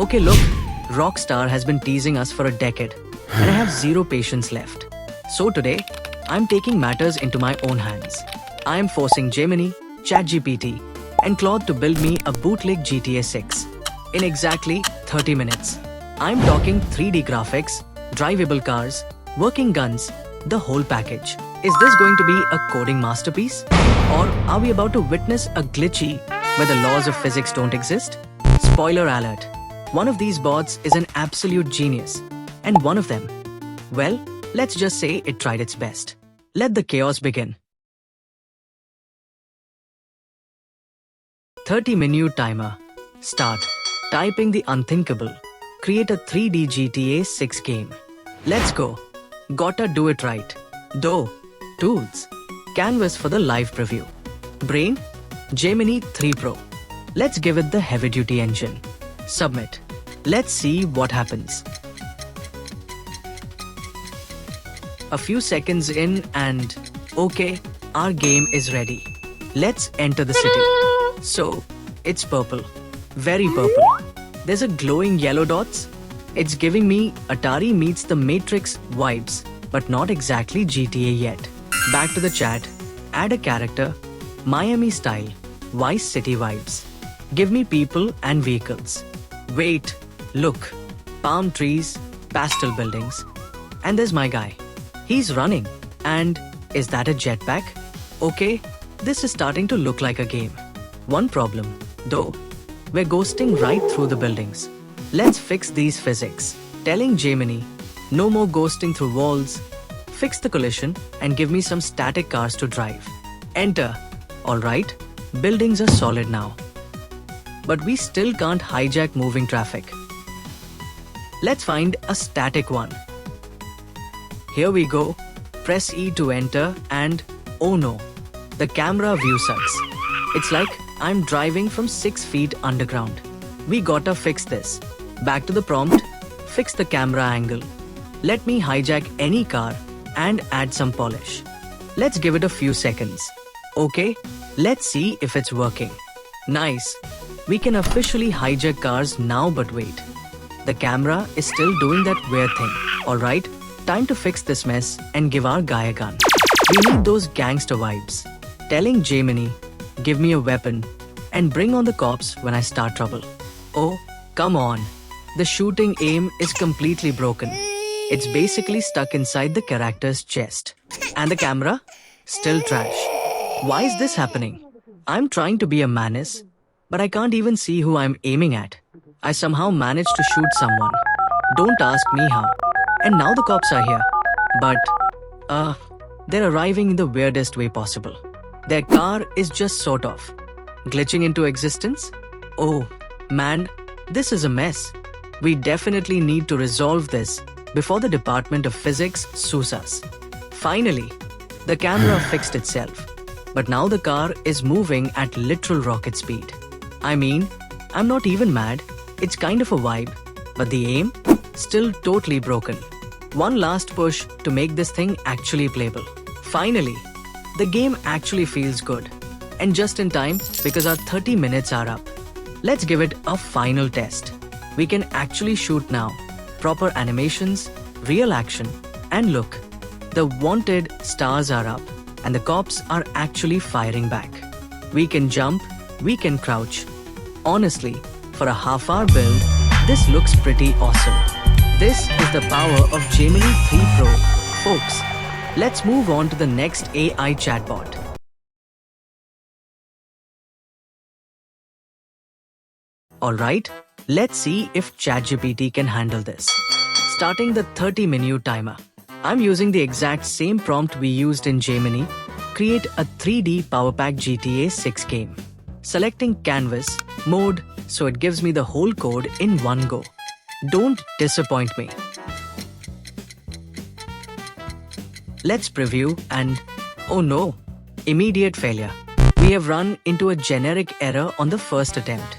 Okay, look, Rockstar has been teasing us for a decade, and I have zero patience left. So today, I'm taking matters into my own hands. I am forcing Gemini, ChatGPT, and Claude to build me a bootleg GTA 6 in exactly 30 minutes. I'm talking 3D graphics, drivable cars, working guns, the whole package. Is this going to be a coding masterpiece? Or are we about to witness a glitchy where the laws of physics don't exist? Spoiler alert. One of these bots is an absolute genius, and one of them, well, let's just say it tried its best. Let the chaos begin. 30-minute timer. Start. Typing the unthinkable. Create a 3D GTA 6 game. Let's go. Gotta do it right. Dough. Tools. Canvas for the live preview. Brain. Gemini 3 Pro. Let's give it the heavy-duty engine. Submit. Let's see what happens. A few seconds in and okay, our game is ready. Let's enter the city. So, it's purple. Very purple. There's a glowing yellow dots. It's giving me Atari meets the Matrix vibes, but not exactly GTA yet. Back to the chat. Add a character. Miami style. Vice City vibes. Give me people and vehicles. Wait. Look. Palm trees. Pastel buildings. And there's my guy. He's running. And is that a jetpack? Okay, this is starting to look like a game. One problem, though. We're ghosting right through the buildings. Let's fix these physics. Telling Gemini, no more ghosting through walls. Fix the collision and give me some static cars to drive. Enter. Alright, buildings are solid now. But we still can't hijack moving traffic. Let's find a static one. Here we go. Press E to enter and oh no, the camera view sucks. It's like I'm driving from 6 feet underground. We gotta fix this. Back to the prompt. Fix the camera angle. Let me hijack any car and add some polish. Let's give it a few seconds. Okay, let's see if it's working. Nice. We can officially hijack cars now, but wait. The camera is still doing that weird thing. Alright, time to fix this mess and give our guy a gun. We need those gangster vibes. Telling Gemini, give me a weapon and bring on the cops when I start trouble. Oh, come on. The shooting aim is completely broken. It's basically stuck inside the character's chest. And the camera? Still trash. Why is this happening? I'm trying to be a menace, but I can't even see who I'm aiming at. I somehow managed to shoot someone. Don't ask me how. And now the cops are here. But, they're arriving in the weirdest way possible. Their car is just sort of glitching into existence. Oh, man, this is a mess. We definitely need to resolve this before the Department of Physics sues us. Finally, the camera fixed itself. But now the car is moving at literal rocket speed. I mean, I'm not even mad. It's kind of a vibe. But the aim? Still totally broken. One last push to make this thing actually playable. Finally, the game actually feels good. And just in time because our 30 minutes are up. Let's give it a final test. We can actually shoot now. Proper animations, real action, and look. The wanted stars are up and the cops are actually firing back. We can jump, we can crouch. Honestly, for a half-hour build, this looks pretty awesome. This is the power of Gemini 3 Pro, folks. Let's move on to the next AI chatbot. Alright, let's see if ChatGPT can handle this. Starting the 30-minute timer. I'm using the exact same prompt we used in Gemini. Create a 3D Power Pack GTA 6 game. Selecting Canvas, Mode, so it gives me the whole code in one go. Don't disappoint me. Let's preview and oh no, immediate failure. We have run into a generic error on the first attempt.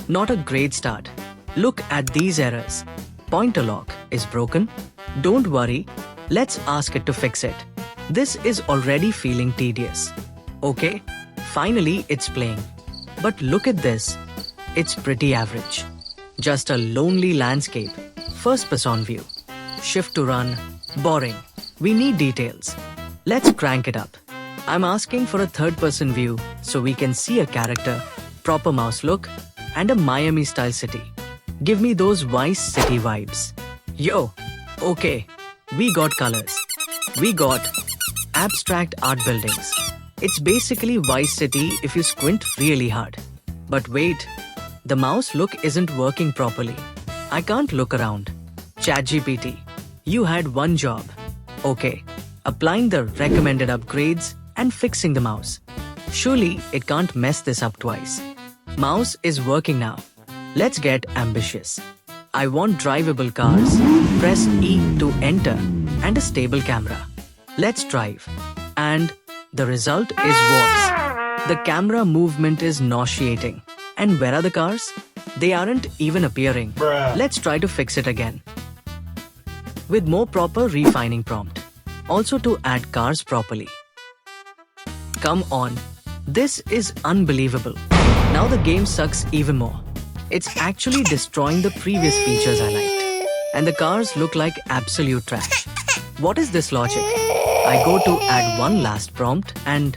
Not a great start. Look at these errors. Pointer lock is broken. Don't worry, let's ask it to fix it. This is already feeling tedious. Okay, finally it's playing. But look at this. It's pretty average. Just a lonely landscape. First person view. Shift to run. Boring. We need details. Let's crank it up. I'm asking for a third person view so we can see a character, proper mouse look, and a Miami style city. Give me those Vice City vibes. Yo, okay, we got colors. We got abstract art buildings. It's basically Vice City if you squint really hard. But wait, the mouse look isn't working properly. I can't look around. ChatGPT, you had one job. Okay, applying the recommended upgrades and fixing the mouse. Surely it can't mess this up twice. Mouse is working now. Let's get ambitious. I want drivable cars. Press E to enter and a stable camera. Let's drive. And the result is worse. The camera movement is nauseating. And where are the cars? They aren't even appearing. Let's try to fix it again. With more proper refining prompt. Also to add cars properly. Come on. This is unbelievable. Now the game sucks even more. It's actually destroying the previous features I liked. And the cars look like absolute trash. What is this logic? I go to add one last prompt and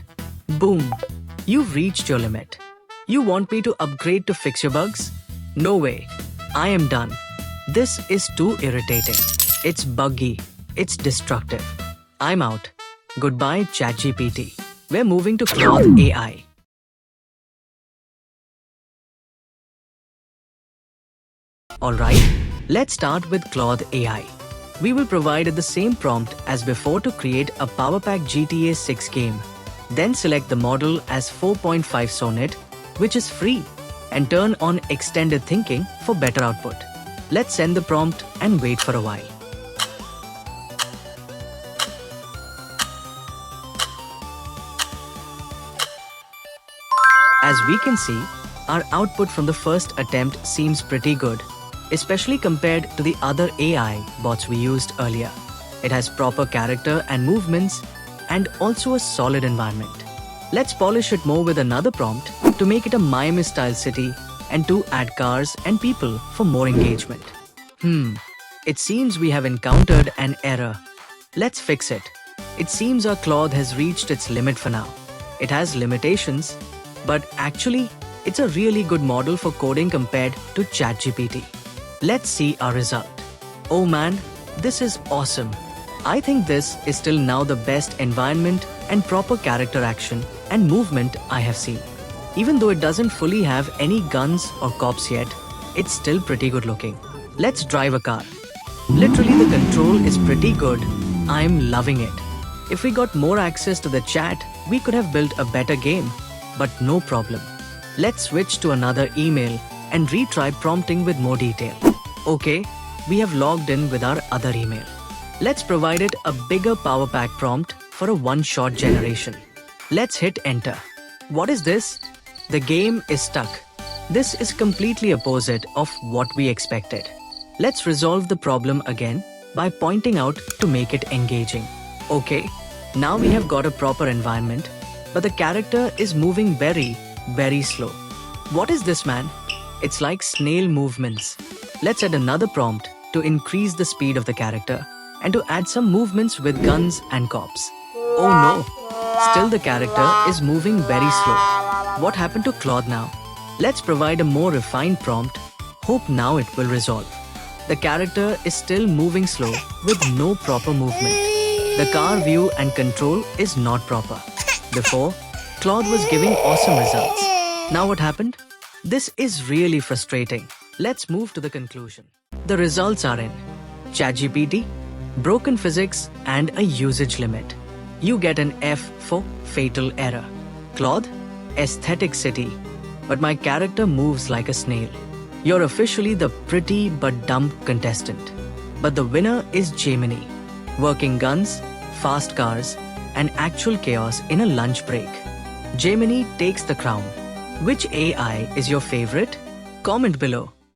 boom, you've reached your limit. You want me to upgrade to fix your bugs? No way. I am done. This is too irritating. It's buggy. It's destructive. I'm out. Goodbye, ChatGPT. We're moving to Claude AI. Alright, let's start with Claude AI. We will provide it the same prompt as before to create a PowerPack GTA 6 game. Then select the model as 4.5 Sonnet, which is free, and turn on extended thinking for better output. Let's send the prompt and wait for a while. As we can see, our output from the first attempt seems pretty good, especially compared to the other AI bots we used earlier. It has proper character and movements, and also a solid environment. Let's polish it more with another prompt to make it a Miami-style city and to add cars and people for more engagement. It seems we have encountered an error. Let's fix it. It seems our Claude has reached its limit for now. It has limitations, but actually, it's a really good model for coding compared to ChatGPT. Let's see our result. Oh man, this is awesome. I think this is still now the best environment and proper character action and movement I have seen. Even though it doesn't fully have any guns or cops yet, it's still pretty good looking. Let's drive a car. Literally the control is pretty good. I'm loving it. If we got more access to the chat, we could have built a better game, but no problem. Let's switch to another email and retry prompting with more detail. Okay, we have logged in with our other email. Let's provide it a bigger PowerPack prompt for a one-shot generation. Let's hit enter. What is this? The game is stuck. This is completely opposite of what we expected. Let's resolve the problem again by pointing out to make it engaging. Okay, now we have got a proper environment, but the character is moving very, very slow. What is this, man? It's like snail movements. Let's add another prompt to increase the speed of the character and to add some movements with guns and cops. Oh no, still the character is moving very slow. What happened to Claude now? Let's provide a more refined prompt. Hope now it will resolve. The character is still moving slow with no proper movement. The car view and control is not proper. Before, Claude was giving awesome results. Now what happened? This is really frustrating. Let's move to the conclusion. The results are in ChatGPT, broken physics and a usage limit. You get an F for fatal error. Claude, aesthetic city, but my character moves like a snail. You're officially the pretty but dumb contestant. But the winner is Gemini. Working guns, fast cars, and actual chaos in a lunch break. Gemini takes the crown. Which AI is your favorite? Comment below.